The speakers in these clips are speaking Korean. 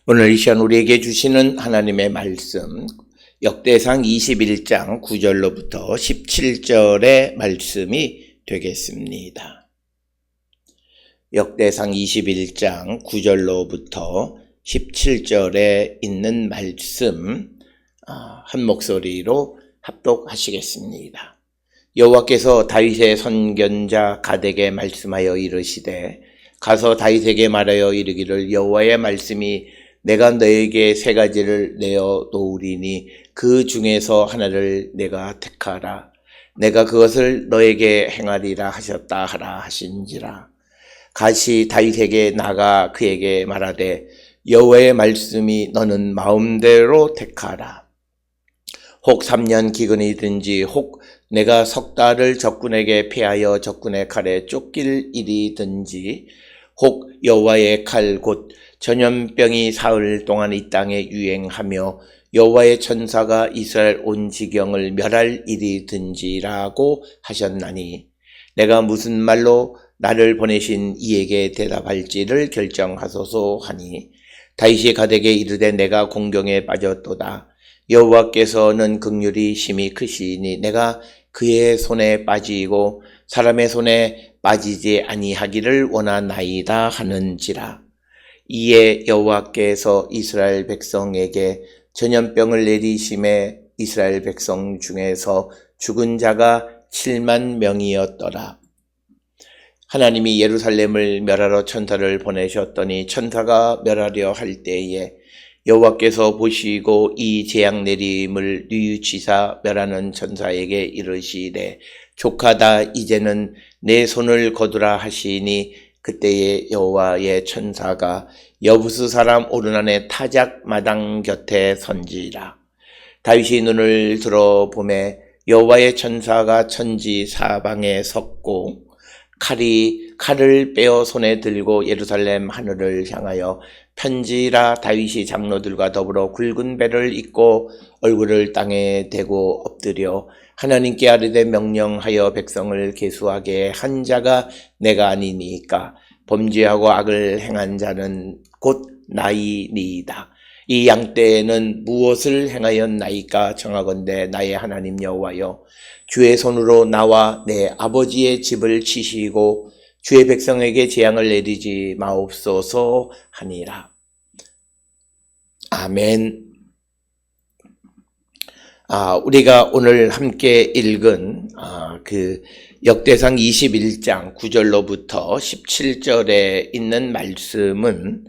오늘 이 시간 우리에게 주시는 하나님의 말씀, 역대상 21장 9절로부터 17절의 말씀이 되겠습니다. 역대상 21장 9절로부터 17절에 있는 말씀 한 목소리로 합독하시겠습니다. 여호와께서 다윗의 선견자 갓에게 말씀하여 이르시되 가서 다윗에게 말하여 이르기를 여호와의 말씀이 내가 너에게 세 가지를 내어 놓으리니 그 중에서 하나를 내가 택하라. 내가 그것을 너에게 행하리라 하셨다 하라 하신지라. 갓이 다윗에게 나가 그에게 말하되 여호와의 말씀이 너는 마음대로 택하라. 혹 3년 기근이든지 혹 내가 석 달을 적군에게 패하여 적군의 칼에 쫓길 일이든지 혹 여호와의 칼 곧 전염병이 사흘 동안 이 땅에 유행하며 여호와의 천사가 이스라엘 온 지경을 멸할 일이든지라고 하셨나니 내가 무슨 말로 나를 보내신 이에게 대답할지를 결정하소서 하니 다윗이 갓에게 이르되 내가 공경에 빠졌도다. 여호와께서는 긍휼이 심히 크시니 내가 그의 손에 빠지고 사람의 손에 빠지지 아니하기를 원하나이다 하는지라. 이에 여호와께서 이스라엘 백성에게 전염병을 내리심에 이스라엘 백성 중에서 죽은 자가 7만 명이었더라. 하나님이 예루살렘을 멸하러 천사를 보내셨더니 천사가 멸하려 할 때에 여호와께서 보시고 이 재앙 내림을 뉘우치사 멸하는 천사에게 이르시되 족하다 이제는 내 손을 거두라 하시니 그때에 여호와의 천사가 여부스 사람 오르난의 타작 마당 곁에 선지라. 다윗이 눈을 들어 보매 여호와의 천사가 천지 사방에 섰고 칼을 빼어 손에 들고 예루살렘 하늘을 향하여 편지라. 다윗이 장로들과 더불어 굵은 배를 입고 얼굴을 땅에 대고 엎드려 하나님께 아뢰되 명령하여 백성을 계수하게 한 자가 내가 아니니까 범죄하고 악을 행한 자는 곧 나이니이다. 이 양떼에는 무엇을 행하였나이까 청하건대 나의 하나님 여호와여 주의 손으로 나와 내 아버지의 집을 치시고 주의 백성에게 재앙을 내리지 마옵소서 하니라. 아멘. 우리가 오늘 함께 읽은 그 역대상 21장 9절로부터 17절에 있는 말씀은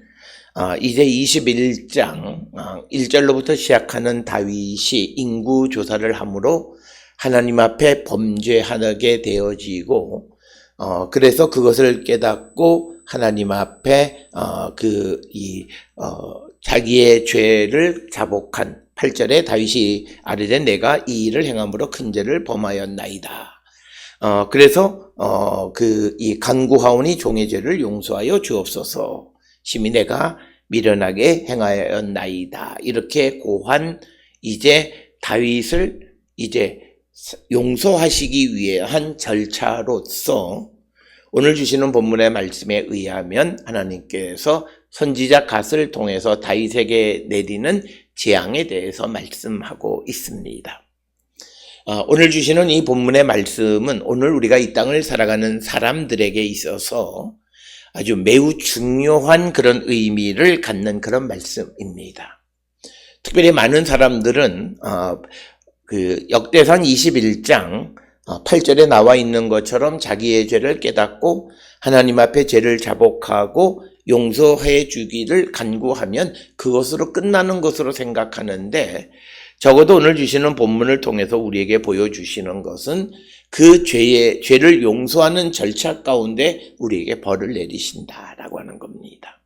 이제 21장 1절로부터 시작하는 다윗이 인구 조사를 함으로 하나님 앞에 범죄하게 되어지고 그래서 그것을 깨닫고 하나님 앞에 자기의 죄를 자복한 8절에 다윗이 아뢰되 내가 이 일을 행함으로 큰 죄를 범하였나이다. 그래서 이 간구하오니 종의 죄를 용서하여 주옵소서. 심히 내가 미련하게 행하였나이다. 이렇게 고한 이제 다윗을 이제 용서하시기 위한 절차로서 오늘 주시는 본문의 말씀에 의하면 하나님께서 선지자 갓을 통해서 다윗에게 내리는 재앙에 대해서 말씀하고 있습니다. 오늘 주시는 이 본문의 말씀은 오늘 우리가 이 땅을 살아가는 사람들에게 있어서 아주 매우 중요한 그런 의미를 갖는 그런 말씀입니다. 특별히 많은 사람들은 그 역대상 21장 8절에 나와 있는 것처럼 자기의 죄를 깨닫고 하나님 앞에 죄를 자복하고 용서해 주기를 간구하면 그것으로 끝나는 것으로 생각하는데 적어도 오늘 주시는 본문을 통해서 우리에게 보여주시는 것은 그 죄를 용서하는 절차 가운데 우리에게 벌을 내리신다라고 하는 겁니다.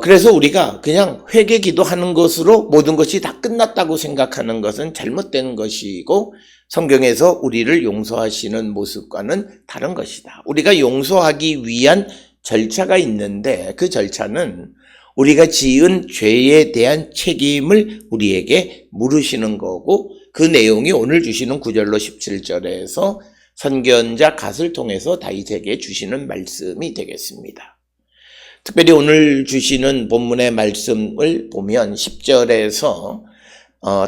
그래서 우리가 그냥 회개 기도하는 것으로 모든 것이 다 끝났다고 생각하는 것은 잘못된 것이고 성경에서 우리를 용서하시는 모습과는 다른 것이다. 우리가 용서하기 위한 절차가 있는데 그 절차는 우리가 지은 죄에 대한 책임을 우리에게 물으시는 거고 그 내용이 오늘 주시는 9절로 17절에서 선견자 갓을 통해서 다윗에게 주시는 말씀이 되겠습니다. 특별히 오늘 주시는 본문의 말씀을 보면 10절에서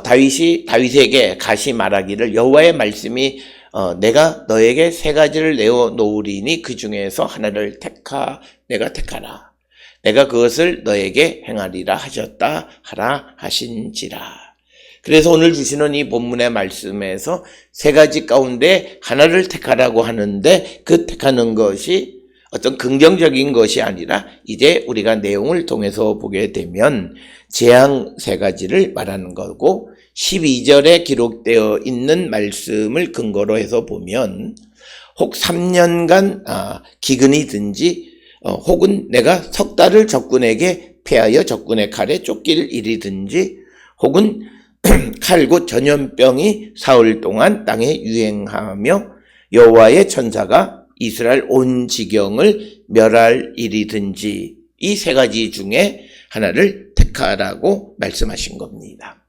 다윗에게 가시 말하기를 여호와의 말씀이 내가 너에게 세 가지를 내어 놓으리니 그 중에서 하나를 내가 택하라. 내가 그것을 너에게 행하리라 하셨다 하라 하신지라. 그래서 오늘 주시는 이 본문의 말씀에서 세 가지 가운데 하나를 택하라고 하는데 그 택하는 것이 어떤 긍정적인 것이 아니라 이제 우리가 내용을 통해서 보게 되면 재앙 세 가지를 말하는 거고 12절에 기록되어 있는 말씀을 근거로 해서 보면 혹 3년간 기근이든지 혹은 내가 석 달을 적군에게 패하여 적군의 칼에 쫓길 일이든지 혹은 칼 곧 전염병이 사흘 동안 땅에 유행하며 여호와의 천사가 이스라엘 온 지경을 멸할 일이든지 이 세 가지 중에 하나를 택하라고 말씀하신 겁니다.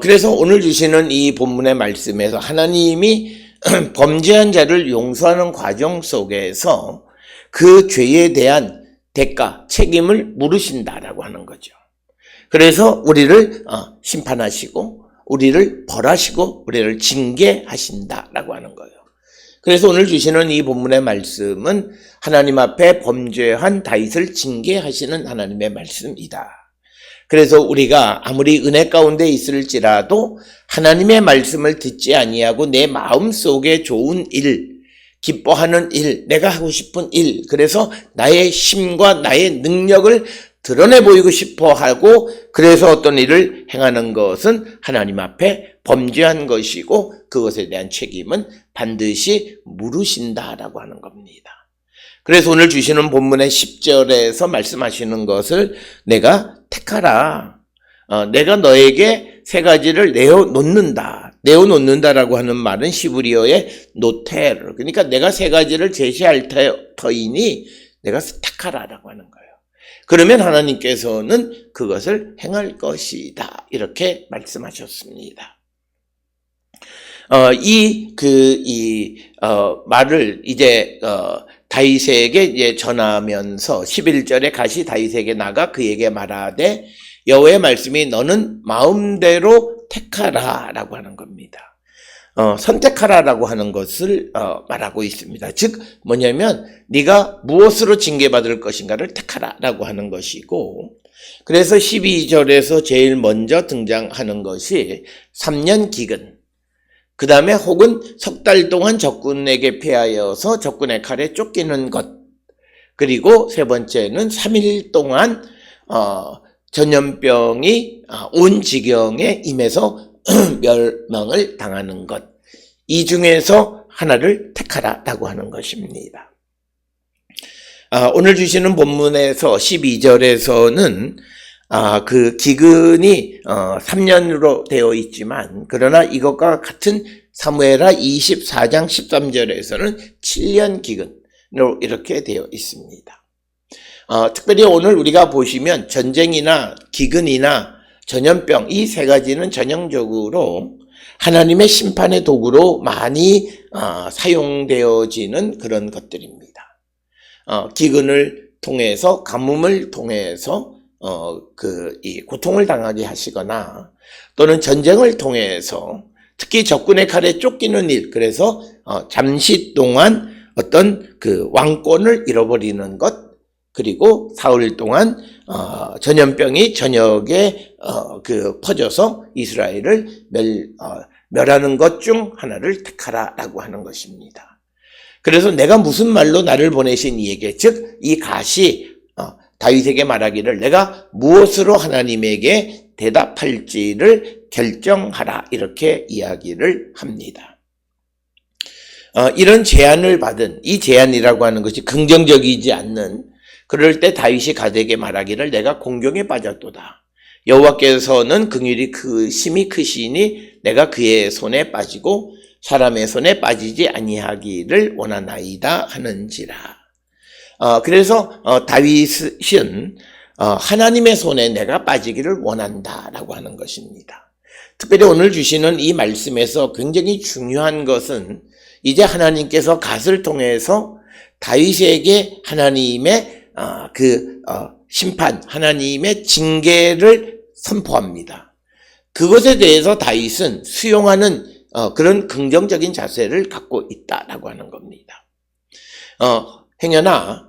그래서 오늘 주시는 이 본문의 말씀에서 하나님이 범죄한 자를 용서하는 과정 속에서 그 죄에 대한 대가, 책임을 물으신다라고 하는 거죠. 그래서 우리를 심판하시고 우리를 벌하시고 우리를 징계하신다라고 하는 거예요. 그래서 오늘 주시는 이 본문의 말씀은 하나님 앞에 범죄한 다윗을 징계하시는 하나님의 말씀이다. 그래서 우리가 아무리 은혜 가운데 있을지라도 하나님의 말씀을 듣지 아니하고 내 마음속에 좋은 일, 기뻐하는 일, 내가 하고 싶은 일, 그래서 나의 힘과 나의 능력을 드러내 보이고 싶어 하고 그래서 어떤 일을 행하는 것은 하나님 앞에 범죄한 것이고 그것에 대한 책임은 반드시 물으신다라고 하는 겁니다. 그래서 오늘 주시는 본문의 10절에서 말씀하시는 것을 내가 택하라. 내가 너에게 세 가지를 내어놓는다라고 하는 말은 시브리어의 노테르. 그러니까 내가 세 가지를 제시할 터이니 내가 택하라라고 하는 거예요. 그러면 하나님께서는 그것을 행할 것이다. 이렇게 말씀하셨습니다. 말을 이제, 다윗에게 이제 전하면서 11절에 가시 다윗에게 나가 그에게 말하되 여호와의 말씀이 너는 마음대로 택하라라고 하는 겁니다. 선택하라라고 하는 것을 말하고 있습니다. 즉 뭐냐면 네가 무엇으로 징계받을 것인가를 택하라라고 하는 것이고 그래서 12절에서 제일 먼저 등장하는 것이 3년 기근 그 다음에 혹은 석 달 동안 적군에게 패하여서 적군의 칼에 쫓기는 것 그리고 세 번째는 3일 동안 전염병이 온 지경에 임해서 멸망을 당하는 것. 이 중에서 하나를 택하라라고 하는 것입니다. 오늘 주시는 본문에서 12절에서는 그 기근이 3년으로 되어 있지만 그러나 이것과 같은 사무엘하 24장 13절에서는 7년 기근으로 이렇게 되어 있습니다. 특별히 오늘 우리가 보시면 전쟁이나 기근이나 전염병 이 세 가지는 전형적으로 하나님의 심판의 도구로 많이 사용되어지는 그런 것들입니다. 기근을 통해서 가뭄을 통해서 이 고통을 당하게 하시거나 또는 전쟁을 통해서 특히 적군의 칼에 쫓기는 일 그래서 잠시 동안 어떤 그 왕권을 잃어버리는 것 그리고 사흘 동안 전염병이 전역에 퍼져서 이스라엘을 멸하는 것 중 하나를 택하라라고 하는 것입니다. 그래서 내가 무슨 말로 나를 보내신 이에게 즉 이 가시 다윗에게 말하기를 내가 무엇으로 하나님에게 대답할지를 결정하라 이렇게 이야기를 합니다. 이런 제안을 받은 이 제안이라고 하는 것이 긍정적이지 않는 그럴 때 다윗이 가드에게 말하기를 내가 공경에 빠졌도다. 여호와께서는 긍휼이 심히 크시니 내가 그의 손에 빠지고 사람의 손에 빠지지 아니하기를 원하나이다 하는지라. 그래서 다윗은 하나님의 손에 내가 빠지기를 원한다라고 하는 것입니다. 특별히 오늘 주시는 이 말씀에서 굉장히 중요한 것은 이제 하나님께서 갓을 통해서 다윗에게 하나님의 심판, 하나님의 징계를 선포합니다. 그것에 대해서 다윗은 수용하는 그런 긍정적인 자세를 갖고 있다라고 하는 겁니다. 행여나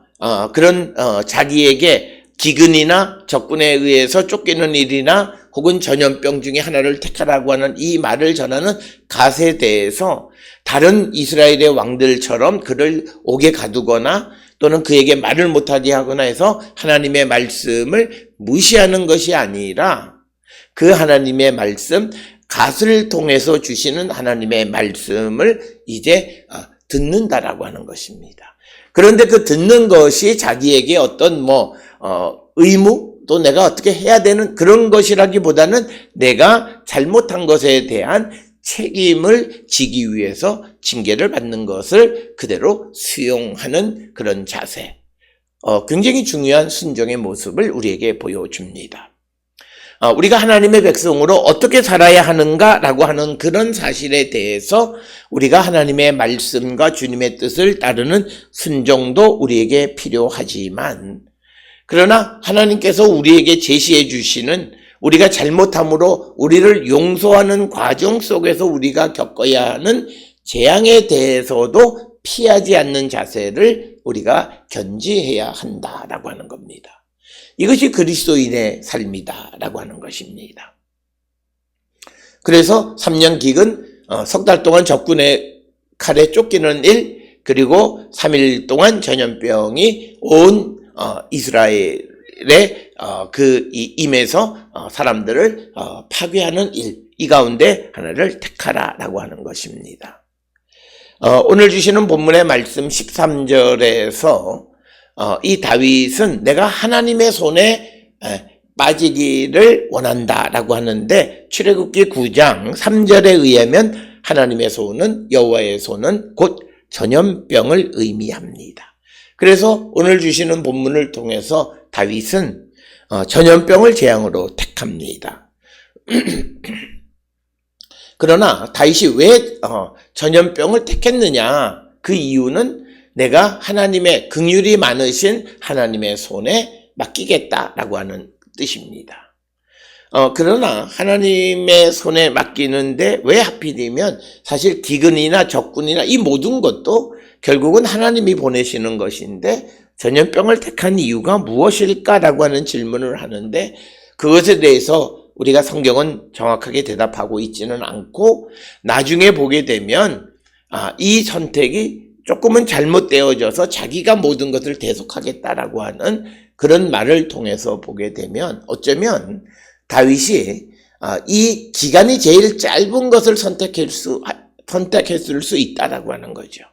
그런 자기에게 기근이나 적군에 의해서 쫓기는 일이나 혹은 전염병 중에 하나를 택하라고 하는 이 말을 전하는 갓에 대해서 다른 이스라엘의 왕들처럼 그를 옥에 가두거나 또는 그에게 말을 못하게 하거나 해서 하나님의 말씀을 무시하는 것이 아니라 그 하나님의 말씀, 갓을 통해서 주시는 하나님의 말씀을 이제 듣는다라고 하는 것입니다. 그런데 그 듣는 것이 자기에게 어떤 의무, 또 내가 어떻게 해야 되는 그런 것이라기보다는 내가 잘못한 것에 대한 책임을 지기 위해서 징계를 받는 것을 그대로 수용하는 그런 자세. 굉장히 중요한 순종의 모습을 우리에게 보여줍니다. 우리가 하나님의 백성으로 어떻게 살아야 하는가라고 하는 그런 사실에 대해서 우리가 하나님의 말씀과 주님의 뜻을 따르는 순종도 우리에게 필요하지만, 그러나 하나님께서 우리에게 제시해 주시는 우리가 잘못함으로 우리를 용서하는 과정 속에서 우리가 겪어야 하는 재앙에 대해서도 피하지 않는 자세를 우리가 견지해야 한다라고 하는 겁니다. 이것이 그리스도인의 삶이다라고 하는 것입니다. 그래서 3년 기근, 석 달 동안 적군의 칼에 쫓기는 일, 그리고 3일 동안 전염병이 온 이스라엘의 임에서 사람들을 파괴하는 일, 이 가운데 하나를 택하라라고 하는 것입니다. 오늘 주시는 본문의 말씀 13절에서 이 다윗은 내가 하나님의 손에 빠지기를 원한다라고 하는데, 출애굽기 9장 3절에 의하면 하나님의 손은, 여호와의 손은 곧 전염병을 의미합니다. 그래서 오늘 주시는 본문을 통해서 다윗은 전염병을 재앙으로 택합니다. 그러나 다윗이 왜 전염병을 택했느냐? 그 이유는 내가 하나님의 긍휼이 많으신 하나님의 손에 맡기겠다라고 하는 뜻입니다. 그러나 하나님의 손에 맡기는데 왜 하필이면, 사실 기근이나 적군이나 이 모든 것도 결국은 하나님이 보내시는 것인데 전염병을 택한 이유가 무엇일까라고 하는 질문을 하는데, 그것에 대해서 우리가 성경은 정확하게 대답하고 있지는 않고, 나중에 보게 되면 이 선택이 조금은 잘못되어져서 자기가 모든 것을 대속하겠다라고 하는 그런 말을 통해서 보게 되면, 어쩌면 다윗이 이 기간이 제일 짧은 것을 선택했을 수 있다라고 하는 거죠.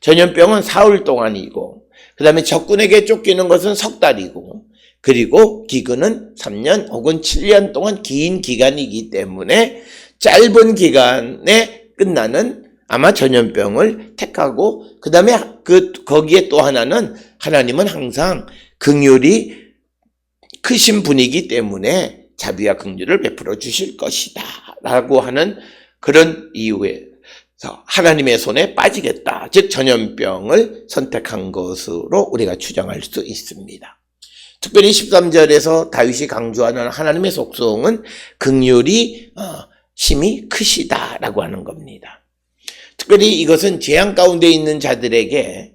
전염병은 사흘 동안이고, 그 다음에 적군에게 쫓기는 것은 석 달이고, 그리고 기근은 3년 혹은 7년 동안 긴 기간이기 때문에 짧은 기간에 끝나는 아마 전염병을 택하고, 그 다음에 거기에 또 하나는 하나님은 항상 긍휼이 크신 분이기 때문에 자비와 긍휼을 베풀어 주실 것이다 라고 하는 그런 이유에서 하나님의 손에 빠지겠다, 즉 전염병을 선택한 것으로 우리가 추정할 수 있습니다. 특별히 13절에서 다윗이 강조하는 하나님의 속성은 긍휼이 심히 크시다라고 하는 겁니다. 특별히 이것은 재앙 가운데 있는 자들에게,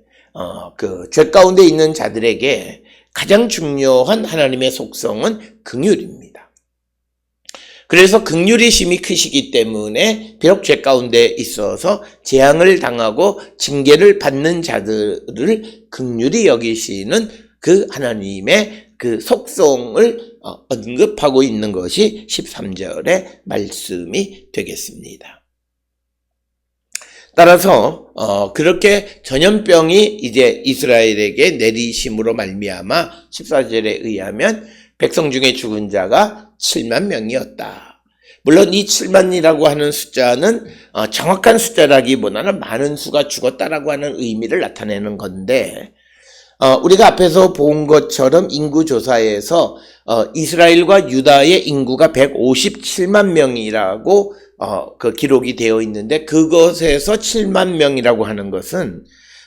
죄 가운데 있는 자들에게 가장 중요한 하나님의 속성은 긍휼입니다. 그래서 긍휼이 심히 크시기 때문에 비록 죄 가운데 있어서 재앙을 당하고 징계를 받는 자들을 긍휼히 여기시는 그 하나님의 그 속성을 언급하고 있는 것이 13절의 말씀이 되겠습니다. 따라서 그렇게 전염병이 이제 이스라엘에게 내리심으로 말미암아 14절에 의하면 백성 중에 죽은 자가 7만 명이었다. 물론 이 7만이라고 하는 숫자는 정확한 숫자라기보다는 많은 수가 죽었다라고 하는 의미를 나타내는 건데, 우리가 앞에서 본 것처럼 인구조사에서 이스라엘과 유다의 인구가 157만 명이라고 그 기록이 되어 있는데, 그것에서 7만 명이라고 하는 것은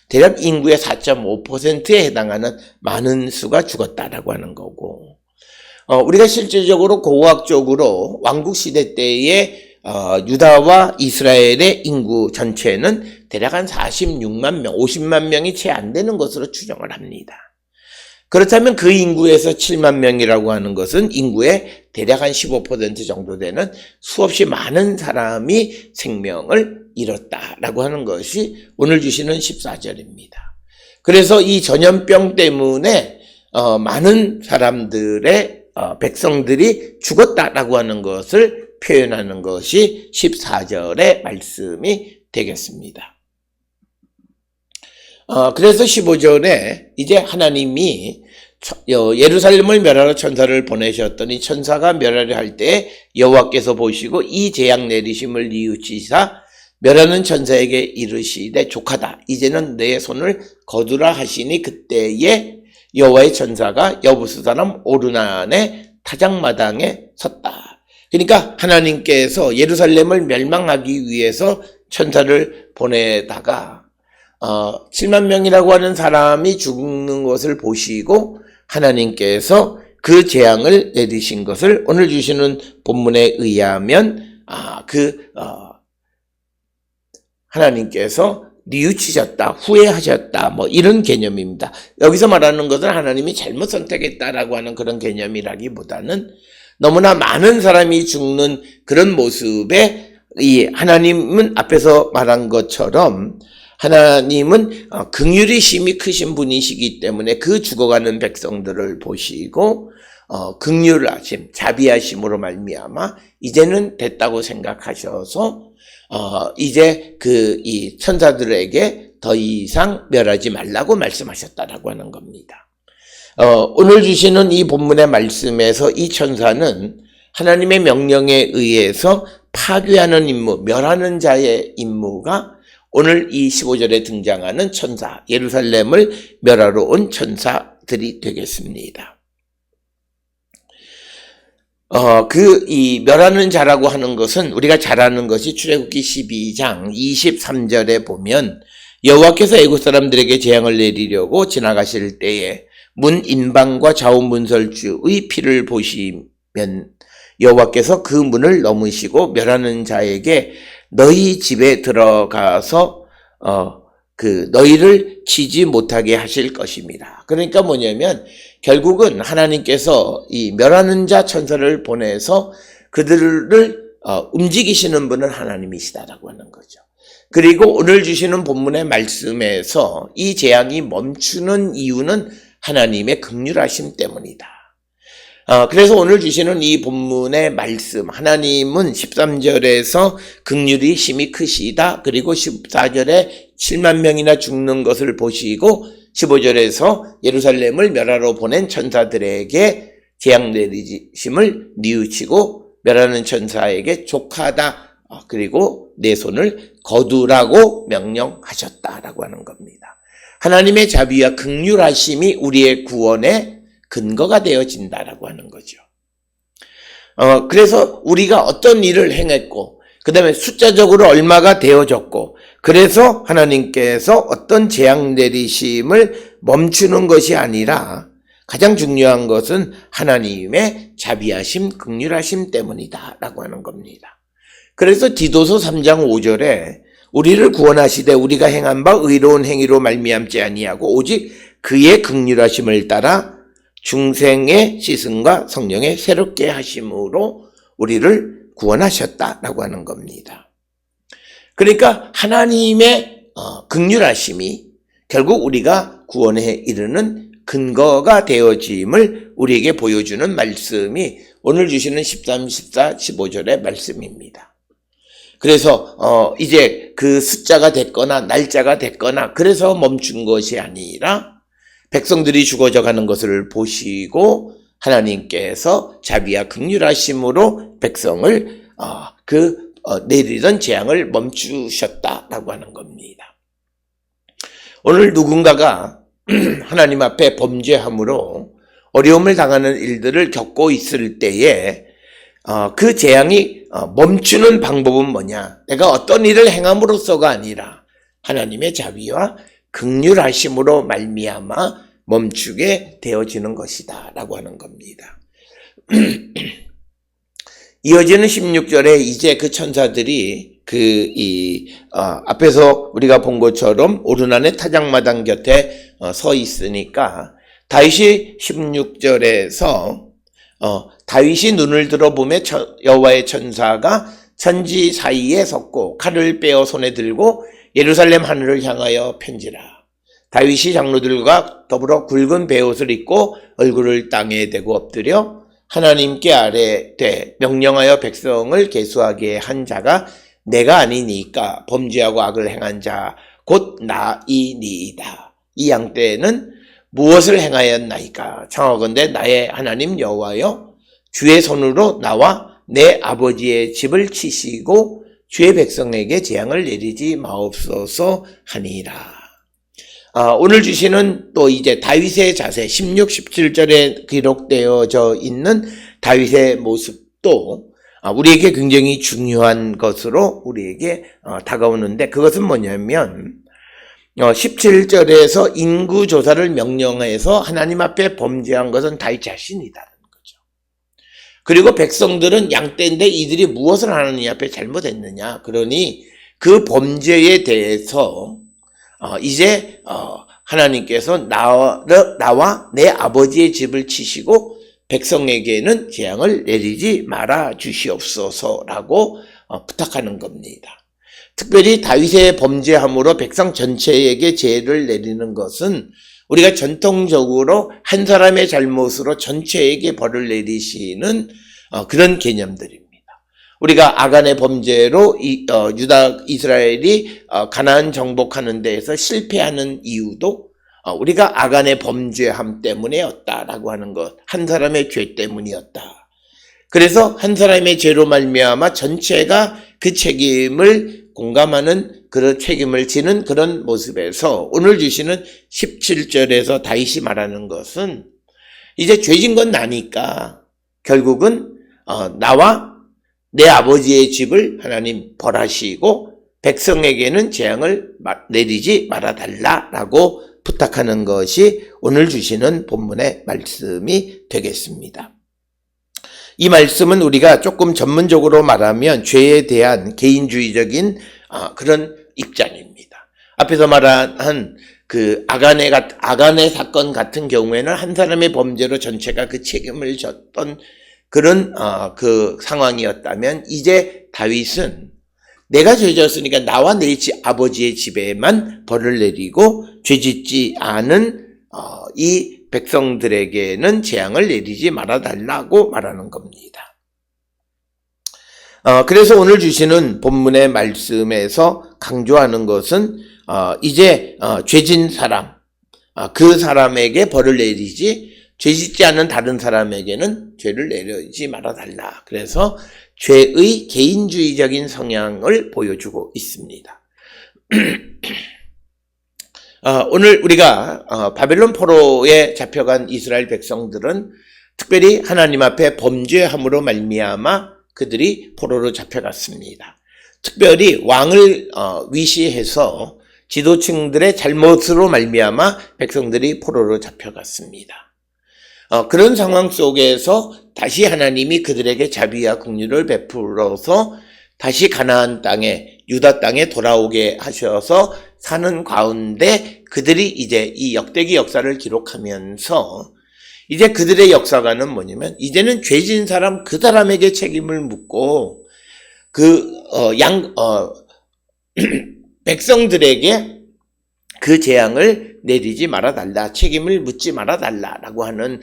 대략 인구의 4.5%에 해당하는 많은 수가 죽었다라고 하는 거고, 우리가 실질적으로 고고학적으로 왕국시대 때의 유다와 이스라엘의 인구 전체는 대략 한 46만 명, 50만 명이 채 안 되는 것으로 추정을 합니다. 그렇다면 그 인구에서 7만 명이라고 하는 것은 인구의 대략 한 15% 정도 되는 수없이 많은 사람이 생명을 잃었다라고 하는 것이 오늘 주시는 14절입니다. 그래서 이 전염병 때문에 많은 사람들의 백성들이 죽었다라고 하는 것을 표현하는 것이 14절의 말씀이 되겠습니다. 그래서 15절에 이제 하나님이 예루살렘을 멸하러 천사를 보내셨더니 천사가 멸하려 할 때 여호와께서 보시고 이 재앙 내리심을 뉘우치사 멸하는 천사에게 이르시되 족하다. 이제는 내 손을 거두라 하시니 그때에 여호와의 천사가 여부스 사람 오르난의 타작마당에 섰다. 그러니까 하나님께서 예루살렘을 멸망하기 위해서 천사를 보내다가 7만 명이라고 하는 사람이 죽는 것을 보시고 하나님께서 그 재앙을 내리신 것을 오늘 주시는 본문에 의하면 하나님께서 뉘우치셨다, 후회하셨다, 뭐 이런 개념입니다. 여기서 말하는 것은 하나님이 잘못 선택했다라고 하는 그런 개념이라기보다는 너무나 많은 사람이 죽는 그런 모습에 이 하나님은 앞에서 말한 것처럼 하나님은 긍휼이 심히 크신 분이시기 때문에 그 죽어가는 백성들을 보시고 긍휼하심, 자비하심으로 말미암아 이제는 됐다고 생각하셔서 이제 이 천사들에게 더 이상 멸하지 말라고 말씀하셨다라고 하는 겁니다. 오늘 주시는 이 본문의 말씀에서 이 천사는 하나님의 명령에 의해서 파괴하는 임무, 멸하는 자의 임무가 오늘 이 15절에 등장하는 천사, 예루살렘을 멸하러 온 천사들이 되겠습니다. 이 멸하는 자라고 하는 것은 우리가 잘 아는 것이 출애굽기 12장 23절에 보면 여호와께서 애국 사람들에게 재앙을 내리려고 지나가실 때에 문 인방과 좌우 문설주의 피를 보시면 여호와께서 그 문을 넘으시고 멸하는 자에게 너희 집에 들어가서 너희를 치지 못하게 하실 것입니다. 그러니까 뭐냐면 결국은 하나님께서 이 멸하는 자 천사를 보내서 그들을 움직이시는 분은 하나님이시다라고 하는 거죠. 그리고 오늘 주시는 본문의 말씀에서 이 재앙이 멈추는 이유는 하나님의 긍휼하심 때문이다. 그래서 오늘 주시는 이 본문의 말씀, 하나님은 13절에서 긍휼이 심히 크시다. 그리고 14절에 7만 명이나 죽는 것을 보시고 15절에서 예루살렘을 멸하러 보낸 천사들에게 재앙 내리심을 뉘우치고 멸하는 천사에게 족하다. 그리고 내 손을 거두라고 명령하셨다라고 하는 겁니다. 하나님의 자비와 긍휼하심이 우리의 구원의 근거가 되어진다라고 하는 거죠. 그래서 우리가 어떤 일을 행했고, 그 다음에 숫자적으로 얼마가 되어졌고, 그래서 하나님께서 어떤 재앙 내리심을 멈추는 것이 아니라 가장 중요한 것은 하나님의 자비하심, 긍휼하심 때문이다라고 하는 겁니다. 그래서 디도서 3장 5절에 우리를 구원하시되 우리가 행한 바 의로운 행위로 말미암지 아니하고 오직 그의 긍휼하심을 따라 중생의 시승과 성령의 새롭게 하심으로 우리를 구원하셨다라고 하는 겁니다. 그러니까 하나님의 긍휼하심이 결국 우리가 구원에 이르는 근거가 되어짐을 우리에게 보여주는 말씀이 오늘 주시는 13, 14, 15절의 말씀입니다. 그래서 이제 그 숫자가 됐거나 날짜가 됐거나 그래서 멈춘 것이 아니라 백성들이 죽어져 가는 것을 보시고 하나님께서 자비와 긍휼하심으로 백성을 내리던 재앙을 멈추셨다라고 하는 겁니다. 오늘 누군가가 하나님 앞에 범죄함으로 어려움을 당하는 일들을 겪고 있을 때에 그 재앙이 멈추는 방법은 뭐냐? 내가 어떤 일을 행함으로써가 아니라 하나님의 자비와 긍휼하심으로 말미암아 멈추게 되어지는 것이다 라고 하는 겁니다. 이어지는 16절에 이제 그 천사들이 앞에서 우리가 본 것처럼 오르난의 타작마당 곁에 서 있으니까 다윗이 16절에서 다윗이 눈을 들어보며 여호와의 천사가 천지 사이에 섰고 칼을 빼어 손에 들고 예루살렘 하늘을 향하여 편지라. 다윗이 장로들과 더불어 굵은 베옷을 입고 얼굴을 땅에 대고 엎드려 하나님께 아뢰되 명령하여 백성을 계수하게 한 자가 내가 아니니까 범죄하고 악을 행한 자 곧 나이니이다. 이 양떼는 무엇을 행하였나이까? 청하건대 나의 하나님 여호와여 주의 손으로 나와 내 아버지의 집을 치시고 주의 백성에게 재앙을 내리지 마옵소서 하니라. 오늘 주시는 또 이제 다윗의 자세 16, 17절에 기록되어져 있는 다윗의 모습도 우리에게 굉장히 중요한 것으로 우리에게 다가오는데 그것은 뭐냐면 17절에서 인구조사를 명령해서 하나님 앞에 범죄한 것은 다윗 자신이다는 거죠. 그리고 백성들은 양떼인데 이들이 무엇을 하나님 앞에 잘못했느냐. 그러니 그 범죄에 대해서 이제 하나님께서 나와 내 아버지의 집을 치시고 백성에게는 재앙을 내리지 말아 주시옵소서라고 부탁하는 겁니다. 특별히 다윗의 범죄함으로 백성 전체에게 재해를 내리는 것은 우리가 전통적으로 한 사람의 잘못으로 전체에게 벌을 내리시는 그런 개념들입니다. 우리가 아간의 범죄로 유다 이스라엘이 가나안 정복하는 데에서 실패하는 이유도 우리가 아간의 범죄함 때문에였다라고 하는 것, 한 사람의 죄 때문이었다. 그래서 한 사람의 죄로 말미암아 전체가 그 책임을 공감하는 그런 책임을 지는 그런 모습에서 오늘 주시는 17절에서 다윗이 말하는 것은 이제 죄진 건 나니까 결국은 나와 내 아버지의 집을 하나님 벌하시고 백성에게는 재앙을 내리지 말아달라라고 부탁하는 것이 오늘 주시는 본문의 말씀이 되겠습니다. 이 말씀은 우리가 조금 전문적으로 말하면 죄에 대한 개인주의적인 그런 입장입니다. 앞에서 말한 그 아간의 사건 같은 경우에는 한 사람의 범죄로 전체가 그 책임을 졌던 그런 그 상황이었다면 이제 다윗은 내가 죄졌으니까 나와 내 아버지의 집에만 벌을 내리고 죄짓지 않은 이 백성들에게는 재앙을 내리지 말아달라고 말하는 겁니다. 그래서 오늘 주시는 본문의 말씀에서 강조하는 것은 이제 죄진 사람, 그 사람에게 벌을 내리지 죄짓지 않은 다른 사람에게는 죄를 내리지 말아달라. 그래서 죄의 개인주의적인 성향을 보여주고 있습니다. 오늘 우리가 바벨론 포로에 잡혀간 이스라엘 백성들은 특별히 하나님 앞에 범죄함으로 말미암아 그들이 포로로 잡혀갔습니다. 특별히 왕을 위시해서 지도층들의 잘못으로 말미암아 백성들이 포로로 잡혀갔습니다. 그런 상황 속에서 다시 하나님이 그들에게 자비와 긍휼을 베풀어서 다시 가나안 땅에 유다 땅에 돌아오게 하셔서 사는 가운데 그들이 이제 이 역대기 역사를 기록하면서 이제 그들의 역사관은 뭐냐면 이제는 죄진 사람 그 사람에게 책임을 묻고 백성들에게 그 재앙을 내리지 말아달라, 책임을 묻지 말아달라라고 하는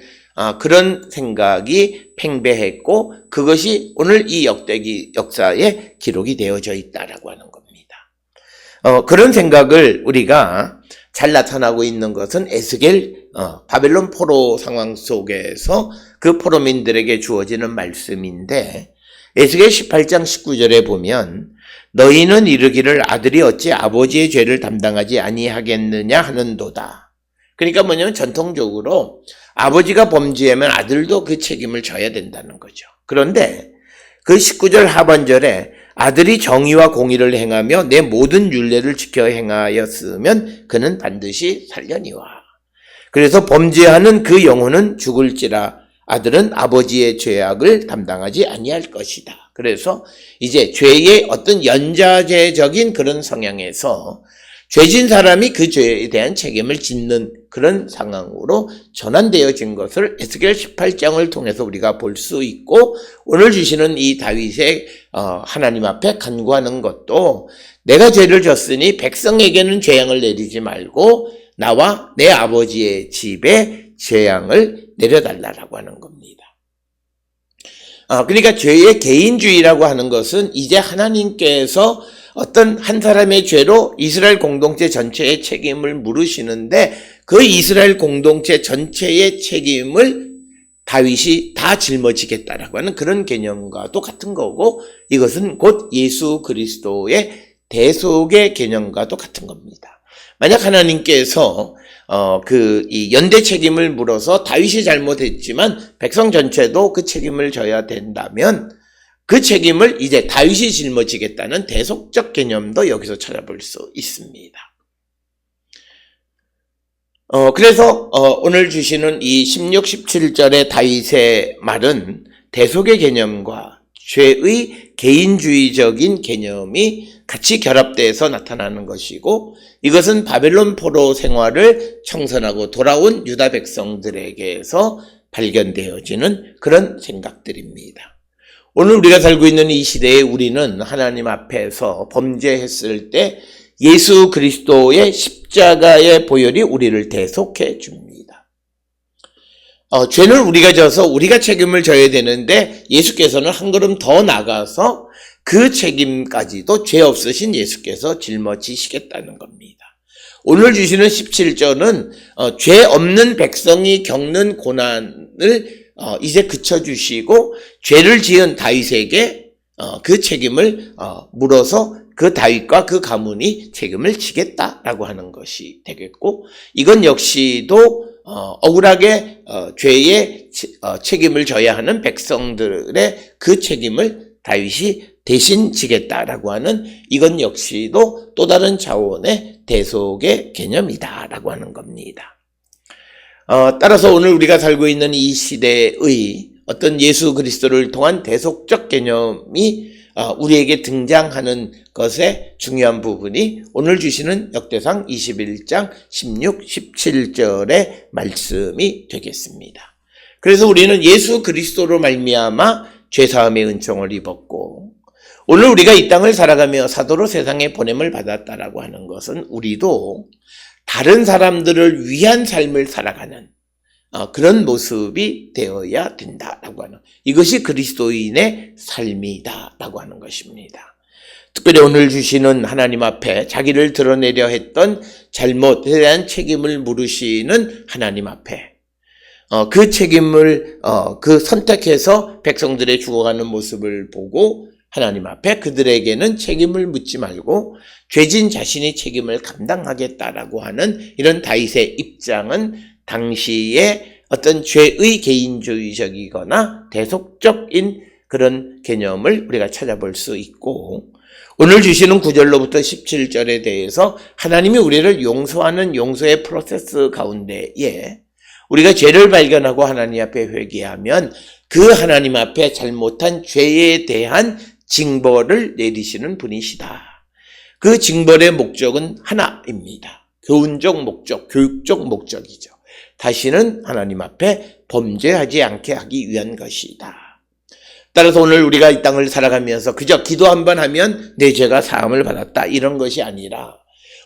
그런 생각이 팽배했고 그것이 오늘 이 역대기 역사에 기록이 되어져 있다라고 하는 겁니다. 그런 생각을 우리가 잘 나타나고 있는 것은 에스겔 바벨론 포로 상황 속에서 그 포로민들에게 주어지는 말씀인데 에스겔 18장 19절에 보면 너희는 이르기를 아들이 어찌 아버지의 죄를 담당하지 아니하겠느냐 하는도다. 그러니까 뭐냐면 전통적으로 아버지가 범죄하면 아들도 그 책임을 져야 된다는 거죠. 그런데 그 19절 하반절에 아들이 정의와 공의를 행하며 내 모든 율례를 지켜 행하였으면 그는 반드시 살려니와. 그래서 범죄하는 그 영혼은 죽을지라 아들은 아버지의 죄악을 담당하지 아니할 것이다. 그래서 이제 죄의 어떤 연좌제적인 그런 성향에서 죄진 사람이 그 죄에 대한 책임을 짓는 그런 상황으로 전환되어진 것을 에스겔 18장을 통해서 우리가 볼 수 있고, 오늘 주시는 이 다윗의 하나님 앞에 간구하는 것도 내가 죄를 졌으니 백성에게는 재앙을 내리지 말고 나와 내 아버지의 집에 재앙을 내려달라고 하는 겁니다. 그러니까 죄의 개인주의라고 하는 것은 이제 하나님께서 어떤 한 사람의 죄로 이스라엘 공동체 전체의 책임을 물으시는데 그 이스라엘 공동체 전체의 책임을 다윗이 다 짊어지겠다라고 하는 그런 개념과도 같은 거고, 이것은 곧 예수 그리스도의 대속의 개념과도 같은 겁니다. 만약 하나님께서 이 연대 책임을 물어서 다윗이 잘못했지만 백성 전체도 그 책임을 져야 된다면 그 책임을 이제 다윗이 짊어지겠다는 대속적 개념도 여기서 찾아볼 수 있습니다. 그래서 오늘 주시는 이 16, 17절의 다윗의 말은 대속의 개념과 죄의 개인주의적인 개념이 같이 결합돼서 나타나는 것이고, 이것은 바벨론 포로 생활을 청산하고 돌아온 유다 백성들에게서 발견되어지는 그런 생각들입니다. 오늘 우리가 살고 있는 이 시대에 우리는 하나님 앞에서 범죄했을 때 예수 그리스도의 십자가의 보혈이 우리를 대속해 줍니다. 죄는 우리가 져서 우리가 책임을 져야 되는데 예수께서는 한 걸음 더 나가서 그 책임까지도 죄 없으신 예수께서 짊어지시겠다는 겁니다. 오늘 주시는 17절은 죄 없는 백성이 겪는 고난을 이제 그쳐주시고 죄를 지은 다윗에게 그 책임을 물어서 그 다윗과 그 가문이 책임을 지겠다라고 하는 것이 되겠고, 이건 역시도 억울하게 죄의 책임을 져야 하는 백성들의 그 책임을 다윗이 대신 지겠다라고 하는, 이건 역시도 또 다른 차원의 대속의 개념이다라고 하는 겁니다. 따라서 오늘 우리가 살고 있는 이 시대의 어떤 예수 그리스도를 통한 대속적 개념이 우리에게 등장하는 것의 중요한 부분이 오늘 주시는 역대상 21장 16, 17절의 말씀이 되겠습니다. 그래서 우리는 예수 그리스도로 말미암아 죄사함의 은총을 입었고, 오늘 우리가 이 땅을 살아가며 사도로 세상에 보냄을 받았다라고 하는 것은 우리도 다른 사람들을 위한 삶을 살아가는 그런 모습이 되어야 된다라고 하는, 이것이 그리스도인의 삶이다라고 하는 것입니다. 특별히 오늘 주시는 하나님 앞에 자기를 드러내려 했던 잘못에 대한 책임을 물으시는 하나님 앞에 그 책임을 그 선택해서 백성들의 죽어가는 모습을 보고 하나님 앞에 그들에게는 책임을 묻지 말고 죄진 자신이 책임을 감당하겠다라고 하는 이런 다윗의 입장은 당시에 어떤 죄의 개인주의적이거나 대속적인 그런 개념을 우리가 찾아볼 수 있고, 오늘 주시는 9절로부터 17절에 대해서 하나님이 우리를 용서하는 용서의 프로세스 가운데에 우리가 죄를 발견하고 하나님 앞에 회개하면 그 하나님 앞에 잘못한 죄에 대한 징벌을 내리시는 분이시다. 그 징벌의 목적은 하나입니다. 교훈적 목적, 교육적 목적이죠. 다시는 하나님 앞에 범죄하지 않게 하기 위한 것이다. 따라서 오늘 우리가 이 땅을 살아가면서 그저 기도 한번 하면 내 죄가 사함을 받았다, 이런 것이 아니라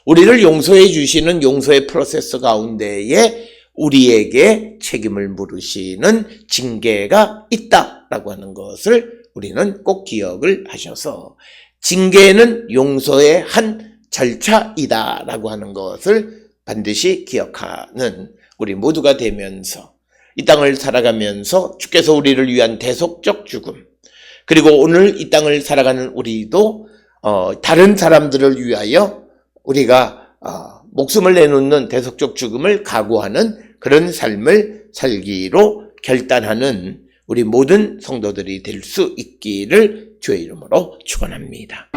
우리를 용서해 주시는 용서의 프로세스 가운데에 우리에게 책임을 물으시는 징계가 있다라고 하는 것을 우리는 꼭 기억을 하셔서, 징계는 용서의 한 절차이다라고 하는 것을 반드시 기억하는 우리 모두가 되면서 이 땅을 살아가면서 주께서 우리를 위한 대속적 죽음, 그리고 오늘 이 땅을 살아가는 우리도 다른 사람들을 위하여 우리가 목숨을 내놓는 대속적 죽음을 각오하는 그런 삶을 살기로 결단하는 우리 모든 성도들이 될 수 있기를 주의 이름으로 축원합니다.